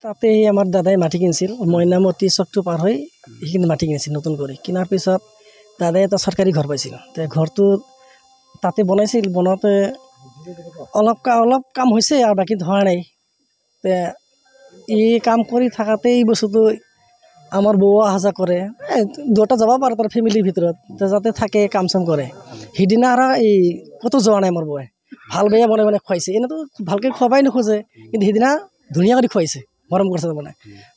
তাতে আমাৰ দাদাই মাটি কিনিছিল মইনামতি চকটো পাৰ হৈ সেইখিনি মাটি কিনিছিল নতুন কৰি কিনাৰ পিছত দাদাই এটা চৰকাৰী ঘৰ পাইছিল ঘৰটো তাতে বনাইছিল বনাওঁতে অলপ কাম হৈছে আৰু বাকী হোৱা নাই এই কাম কৰি থাকাতে এই বস্তুটো আমাৰ বৌ অহা যোৱা কৰে দুটা যাব পাৰে তাৰ ফেমিলিৰ ভিতৰত যাতে থাকে কাম চাম কৰে সিদিনা আৰু এই ক'তো যোৱা নাই মোৰ বৌয়ে ভাল বেয়া বনাই খুৱাইছে এনেতো ভালকৈ খুৱাবই নোখোজে কিন্তু সিদিনা ধুনীয়া কৰি খুৱাইছে মৰম কৰিছে তাৰমানে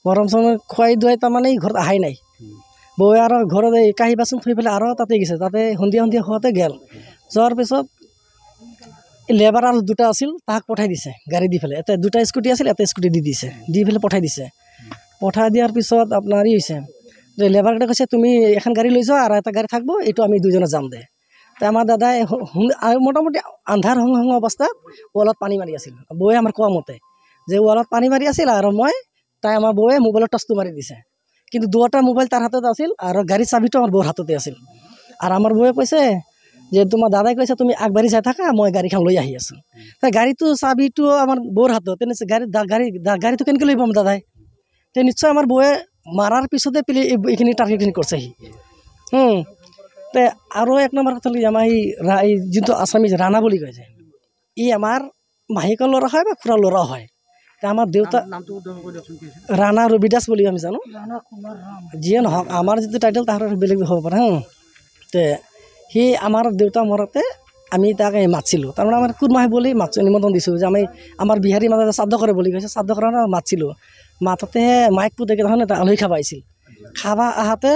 মৰম চৰম খুৱাই দুৱাই তাৰমানে ঘৰত অহাই নাই বৌয়ে আৰু ঘৰত এই কাঁহী বাচন থৈ পেলাই আৰু তাতে গৈছে তাতে সন্ধিয়া হোৱাতে গ'ল যোৱাৰ পিছত লেবাৰ আৰু দুটা আছিল তাক পঠাই দিছে গাড়ী দি পেলাই এটা দুটা স্কুটি আছিল এটা স্কুটি দি দিছে দি পেলাই পঠাই দিছে পঠাই দিয়াৰ পিছত আপোনাৰ ই হৈছে যে লেবাৰকেইটা কৈছে তুমি এখন গাড়ী লৈ যোৱা আৰু এটা গাড়ী থাকিব এইটো আমি দুজনে যাম দে আমাৰ দাদাই মোটামুটি আন্ধাৰ হং অৱস্থাত ৱালত পানী মাৰি আছিল বৌয়ে আমাৰ কোৱা মতে যে ৱালত পানী মাৰি আছিল আৰু তাই আমাৰ বৌয়ে মোবাইলৰ টৰ্চটো মাৰি দিছে কিন্তু দুটা মোবাইল তাৰ হাতত আছিল আৰু গাড়ীৰ চাবিটো আমাৰ বৌৰ হাততে আছিল আৰু আমাৰ বৌয়ে কৈছে যে তোমাৰ দাদাই কৈছে তুমি আগবাঢ়ি যাই থাকা মই গাড়ীখন লৈ আহি আছোঁ তাই গাড়ীটো চাবিটো আমাৰ বৌৰ হাতত তেনেকৈ গাড়ীটো কেনেকৈ লৈ পাম দাদাই তে নিশ্চয় আমাৰ বৌয়ে মাৰাৰ পিছতে এইখিনি টাৰ্গেটখিনি কৰিছেহি তে আৰু এক নম্বৰ কথা হ'ল আমাৰ এই যোনটো আছামিজ ৰাণা বুলি কয় যে ই আমাৰ মাহীকৰ ল'ৰা হয় বা খুৰাৰ ল'ৰা হয় আমাৰ দেউতা ৰাণা ৰবিদাস বুলি আমি জানো যিয়ে নহওক আমাৰ যিটো টাইটেল তাহাৰ বেলেগ হ'ব পাৰে তে সি আমাৰ দেউতা মৰতে আমি তাক মাতিছিলোঁ তাৰমানে আমাৰ কুৰমাহে বুলি নিমন্ত্ৰণ দিছোঁ যে আমাৰ বিহাৰী মাজতে শ্ৰাদ্ধ কৰে বুলি কৈছে শ্ৰাদ্ধ কৰা মাতিছিলোঁ মাততেহে মাইক পুতেকে দেখোন এটা আলহী খাব আহিছিল খাব আহাতে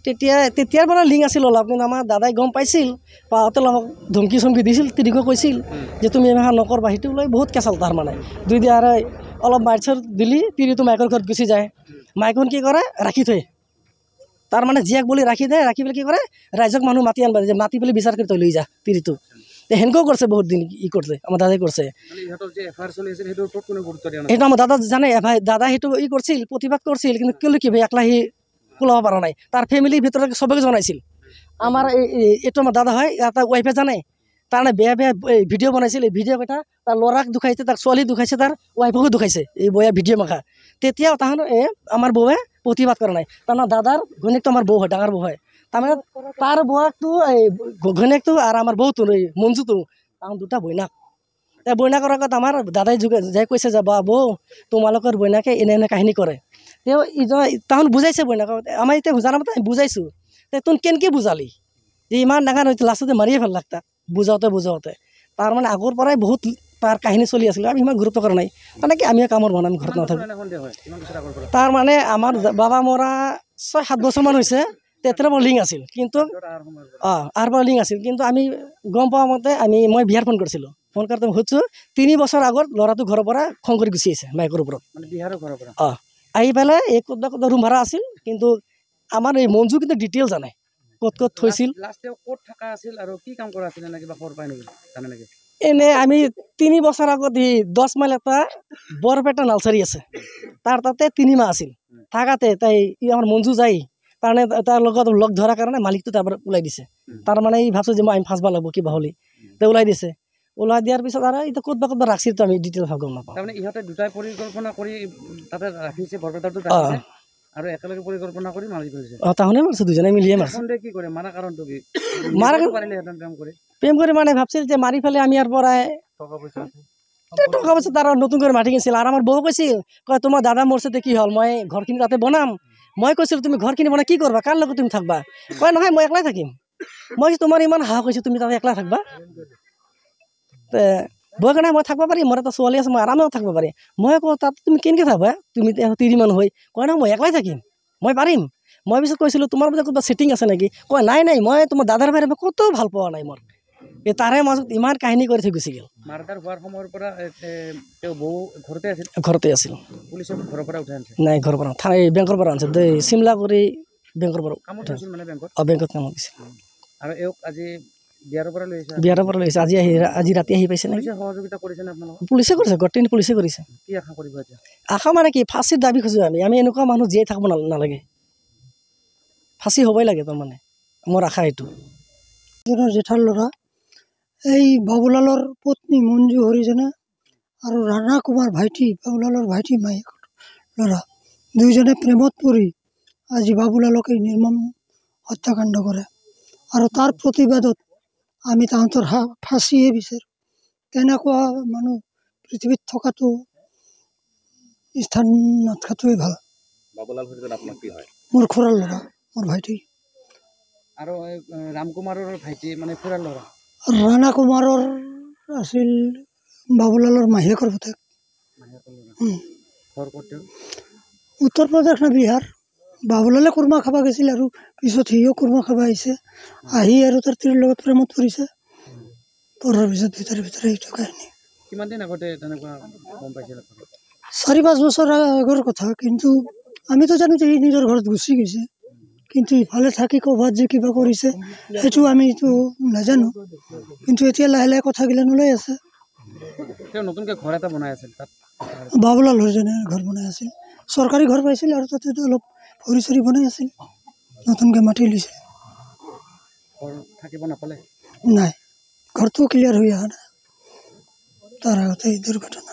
তেতিয়াৰ পৰা লিংক আছিল অলপ কিন্তু আমাৰ দাদাই গম পাইছিল পাওঁতে অলপ ধমকি চমকি দিছিল তিৰিকো কৈছিল যে তুমি এনেকুৱা নকৰবা সেইটো লৈ বহুত কেঁচাল তাৰমানে দুই দিয়া আৰু অলপ মাইক চাৰ দিলি তিৰিটো মাইকৰ ঘৰত গুচি যায় মাইকখন কি কৰে ৰাখি থয় তাৰমানে জীয়েক বুলি ৰাখি দিয়ে ৰাখি পেলাই কি কৰে ৰাইজক মানুহ মাতি আনবা যে মাতি পেলাই বিচাৰ কৰি তই লৈ যা তিৰিটো সেনেকুৱাও কৰিছে বহুত দিন কৰিছে আমাৰ দাদাই কৰিছে সেইটো আমাৰ দাদা জানে দাদা সেইটো কৰিছিল প্ৰতিবাদ কৰিছিল কিন্তু কেলৈ কি ভাই একলা সি ওলাব পৰা নাই তাৰ ফেমিলিৰ ভিতৰত চবকে জনাইছিল আমাৰ এইটো আমাৰ দাদা হয় এটা ৱাইফে জানে তাৰমানে বেয়া ভিডিঅ' বনাইছিল এই ভিডিঅ' কেইটা তাৰ ল'ৰাক দুখাইছে তাৰ ছোৱালী দুখাইছে তাৰ ৱাইফকো দুখাইছে এই বয়া ভিডিঅ' মাখা তেতিয়াও তাহাঁতৰ আমাৰ বৌয়ে প্ৰতিবাদ কৰা নাই তাৰমানে দাদাৰ ঘৈণীয়েকটো আমাৰ বৌ হয় ডাঙৰ বৌ হয় তাৰমানে তাৰ বৌকটো এই ঘৈণীয়েকটো আৰু আমাৰ বৌটো এই মঞ্জুটো তাহাঁত দুটা বৈনাক এই বৈনাকৰ আগত আমাৰ দাদাই যাই কৈছে যে বা বৌ তোমালোকৰ বৈনাকে এনে কাহিনী কৰে তেওঁ তাহোন বুজাইছে বৈনাকক আমাৰ এতিয়া জানামতে বুজাইছোঁ তোন কেনেকৈ বুজালি যে ইমান ডাঙৰ লাষ্টতে মাৰিয়ে ভাল তাক বুজাওঁতে তাৰমানে আগৰ পৰাই বহুত তাৰ কাহিনী চলি আছিলে আমি ইমান গুৰুত্ব কৰা নাই তেনেকৈ আমিও কামৰ বনাম ঘৰত নাথাকোঁ তাৰমানে আমাৰ বাবা মৰা 6-7 বছৰমান হৈছে তেতিয়াৰ পৰা লিংক আছিল কিন্তু আৰু পৰা লিংক আছিল কিন্তু আমি গম পোৱা মতে মই বিহাৰ ফোন কৰিছিলোঁ ফোন কৰোঁতে সুধিছোঁ 3 বছৰ আগত ল'ৰাটো ঘৰৰ পৰা খং কৰি গুচি আহিছে মাইকৰ ওপৰত আহি পেলাই এই ক'ত ৰুম ভাড়া আছিল কিন্তু আমাৰ এই মঞ্জু কিন্তু ডিটেইল জানে ক'ত থৈছিল এনে আমি 3 বছৰ আগত 10 মাইল এটা বৰপেটা নালচাৰী আছে তাতে 3 মাহ আছিল থাকাতে তাই আমাৰ মঞ্জু যায় তাৰমানে তাৰ লগত লগ ধৰাৰ কাৰণে মালিকটো তাৰ পৰা ওলাই দিছে তাৰমানে এই ভাবছোঁ যে আমি ফাঁচবা লাগব কিবা হ'লে তে ওলাই দিছে ওলাই দিয়াৰ পিছত আৰু এতিয়া ক'ত ৰাখছিল আমি ডিটেইল ভাগ গম নাপাওঁ ইহঁতে দুটাই পৰিকল্পনা কৰি তাতে ৰাখিছে বৰপেটাটো আৰু একেলগে পৰিকল্পনা কৰি মাৰি কৰিছে তাহোনে মাৰিছে দুজনে মিলিয়ে মাৰিছে কি কৰে মাৰা কাৰণটো কি প্ৰেম কৰি মানে ভাবছিল যে মাৰি ফেলে আমি ইয়াৰ পৰাই টকা পইচা তাৰ নতুন কৰি মাটি কিনিছিল আৰু আমাৰ বৌ কৈছিল কয় তোমাৰ দাদা মৰিছে কি হ'ল মই ঘৰখিনি তাতে বনাম মই কৈছিলোঁ তুমি ঘৰখিনি বনাই কি কৰিবা কাৰ লগত তুমি থাকিবা কয় নহয় মই একলাই থাকিম মই তোমাৰ ইমান সাহস কৈছোঁ তুমি তাতে একলাই থাকিবা বৌ কাৰণে মই থাকিব পাৰিম মোৰ এটা ছোৱালী আছে মই আৰামত থাকিব পাৰিম মই কওঁ তাত তুমি কেনেকৈ থাকিবা তুমি 3 মানুহ হৈ কয় নহয় মই একলাই থাকিম মই পাৰিম মই পিছত কৈছিলোঁ তোমাৰ বোলে ক'ৰবাত ছেটিং আছে নেকি কয় নাই মই তোমাৰ দাদাৰ বাহিৰে মই ক'তো ভাল পোৱা নাই মোৰ এই তাৰে মাজত ইমান কাহিনী কৰি থৈ গুচি গ'ল মাৰ্ডাৰ হোৱাৰ সময়ৰ পৰা বৌ ঘৰতে আছিল পুলিচে ঘৰৰ পৰা উঠাই আনিছে নাই ঘৰৰ পৰা বেংকৰ পৰা আনিছে চিমলা কৰি বেংকৰ পৰা বেংকত কামত দিছিল আৰু এওঁক আজি বিহাৰৰ পৰা লৈ আহিছে আজি ৰাতি আহি পাইছে পুলিচে সহযোগিতা কৰিছে নে আপোনালোকক পুলিচে কৰিছে গোটেই পুলিচে কৰিছে কি আশা কৰিব এতিয়া আশা মানে কি ফাঁচিৰ দাবী খোজোঁ আমি এনেকুৱা মানুহ জীয়াই থাকিব নালাগে ফাঁচি হ'বই লাগে তাৰমানে মোৰ আশা এইটো জেঠাৰ ল'ৰা এই বাবুলালৰ পত্নী মঞ্জু হৰিজনে আৰু ৰাণা কুমাৰ ভাইটি বাবুলালৰ ভাইটি মাইক ল'ৰা দুয়োজনে প্ৰেমত পৰি আজি বাবুলালক এই নিৰ্মম হত্যাকাণ্ড কৰে আৰু তাৰ প্ৰতিবাদত আমি তাহাঁতৰ ফাঁচিয়ে বিচাৰোঁ। তেনেকুৱা মানুহ পৃথিৱীত থকাটো স্থান নথকাটোৱে ভাল। বাবুলাল হৰিজন আপোনাৰ কি হয়? মোৰ খুৰাৰ ল'ৰা, মোৰ ভাইটি। আৰু ৰাম কুমাৰৰ ভাইটি মানে খুৰাৰ ল'ৰা। ৰাণা কুমাৰৰ আছিল বাবুলালৰ মাহীয়েকৰ পুতেক। ঘৰ ক'ত তেওঁৰ? উত্তৰ প্ৰদেশ নে বিহাৰ। বাবুলালে কুৰ্মা খাব গৈছিল আৰু পিছত সিও কুৰ্মা খাব আহিছে, আহি আৰু তাৰ তিৰিৰ লগত প্ৰেমত পৰিছে। পঢ়াৰ পিছত ভিতৰে ভিতৰে এইটো কাহিনী। কিমান দিন আগতে তেনেকুৱা গম পাইছিল? 4-5 বছৰ আগৰ কথা, কিন্তু আমিতো জানো যে সি নিজৰ ঘৰত গুচি গৈছে, কিন্তু ইফালে থাকি ক'ৰবাত যে কিবা কৰিছে সেইটো আমিতো নাজানো। কিন্তু এতিয়া লাহে লাহে কথাগিলান ওলাই আছে। তেওঁ নতুনকৈ ঘৰ এটা বনাই আছিল তাত। বাবুলাল হৰিজনে ঘৰ বনাই আছিল, চৰকাৰী ঘৰ পাইছিল আৰু তাতে অলপ ভৰি চৰি বনাই আছিল, নতুনকৈ মাটি লৈছিল। ঘৰ থাকিব নাপালে? নাই, ঘৰটো ক্লিয়াৰ হৈ অহা নাই, তাৰ আগতে এই দুৰ্ঘটনা।